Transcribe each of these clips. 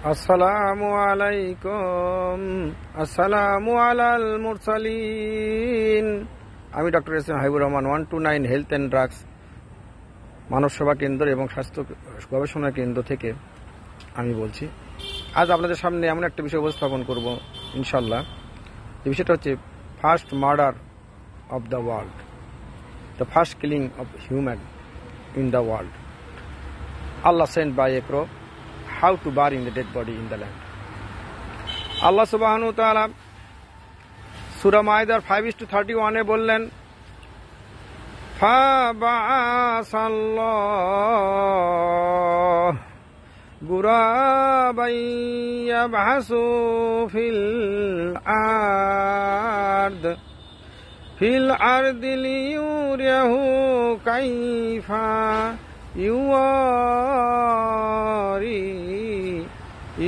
আসসালামু আলাইকুম। আসসালামু আলাল মুরসালিন। আমি doctor S M Habibur Rahman 129 health and drugs মানব সেবা কেন্দ্র এবং স্বাস্থ্য গবেষণা কেন্দ্র থেকে আমি বলছি। আজ আপনাদের সামনে এমন একটা বিষয় উপস্থাপন করব ইনশাল্লাহ। যে বিষয়টা হচ্ছে first murder of the world, the first killing of human in the world, Allah sent by a crow, how to bury the dead body in the land. Allah subhanahu wa ta'ala Surah Ma'idah 5:31 বললেন, فَبَعَثَ غُرَابًا يَبْحَثُ فِي الْأَرْضِ لِيُرِيَهُ كَيْفَ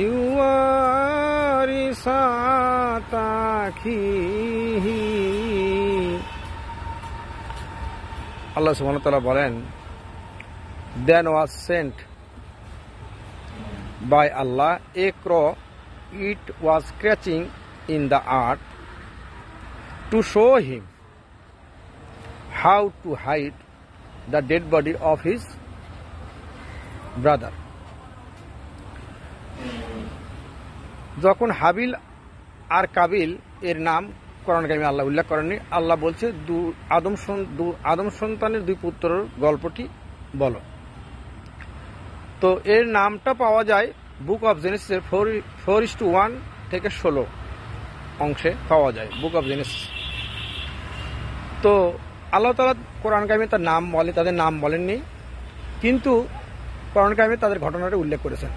يواري ساتاكيه। আল্লাহ সুবহানাহু ওয়া তাআলা বলেন, then was sent by Allah a crow, it was scratching in the earth to show him how to hide the dead body of his brother. যখন হাবিল আর কাবিল এর নাম কোরআন কারিমে আল্লাহ উল্লেখ করেননি, আল্লাহ বলছে আদম সন্তানের দুই পুত্রের গল্পটি বলো। তো এর নামটা পাওয়া যায় বুক অফ জেনেসিসের 4:1 থেকে 16 অংশে পাওয়া যায় বুক অফ জেনেসিস। তো আল্লাহ তাআলা কোরআন কারিমে তার নাম বলে, তাদের নাম বলেননি, কিন্তু কোরআন কারিমে তাদের ঘটনাটা উল্লেখ করেছেন।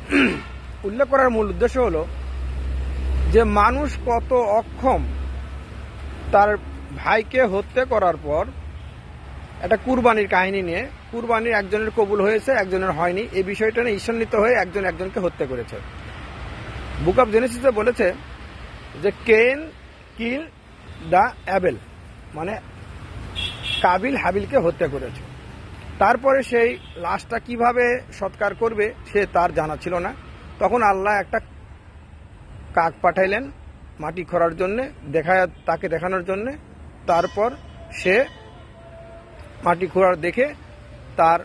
উল্লেখ করার মূল উদ্দেশ্য হলো যে মানুষ কত অক্ষম, তার ভাইকে হত্যা করার পর একটা কুরবানির কাহিনী নিয়ে, কুরবানির একজনের কবুল হয়েছে একজনের হয়নি, এই বিষয়টা নিয়ে ঈর্ষান্বিত হয়ে একজন একজনকে হত্যা করেছে। বুক অফ জেনেসিসে বলেছে যে কেন কিল দ্য অ্যাবেল, মানে কাবিল হাবিলকে হত্যা করেছে। তারপরে সেই লাশটা কিভাবে সৎকার করবে সে তার জানা ছিল না। তখন আল্লাহ একটা কাক পাঠাইলেন মাটি খোঁড়ার জন্যে, তাকে দেখানোর জন্যে। তারপর সে মাটি খোঁড়ার দেখে তার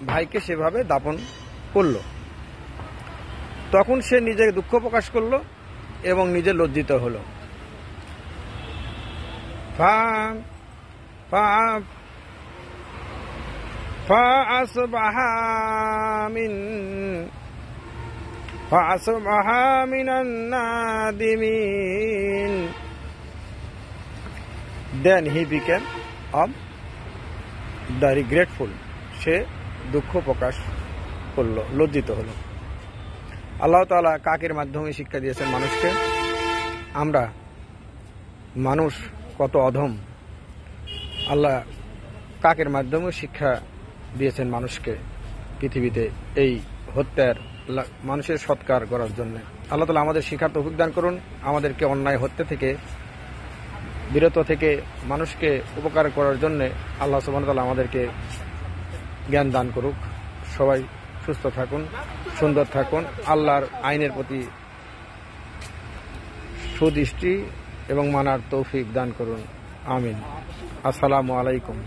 ভাইকে সেভাবে দাফন করল। তখন সে নিজে দুঃখ প্রকাশ করল এবং নিজে লজ্জিত হল। فأصبح من النادمين. Then he became of the regretful. সে দুঃখ প্রকাশ করল, লজ্জিত হল। আল্লাহ তাআলা কাকের মাধ্যমে শিক্ষা দিয়েছেন মানুষকে। আমরা মানুষ কত অধম, আল্লাহ কাকের মাধ্যমে শিক্ষা দিয়েছেন মানুষকে পৃথিবীতে এই হত্যার মানুষের সৎকার করার জন্য। আল্লাহ তাআলা আমাদের শিক্ষার তৌফিক দান করুন, আমাদেরকে অন্যায় হত্যা থেকে বিরত থেকে মানুষকে উপকার করার জন্য আল্লাহ সুবহানাহু ওয়া তাআলা আমাদেরকে জ্ঞান দান করুক। সবাই সুস্থ থাকুন, সুন্দর থাকুন, আল্লাহর আইনের প্রতি সুদৃষ্টি এবং মানার তৌফিক দান করুন। আমিন। আসসালামু আলাইকুম।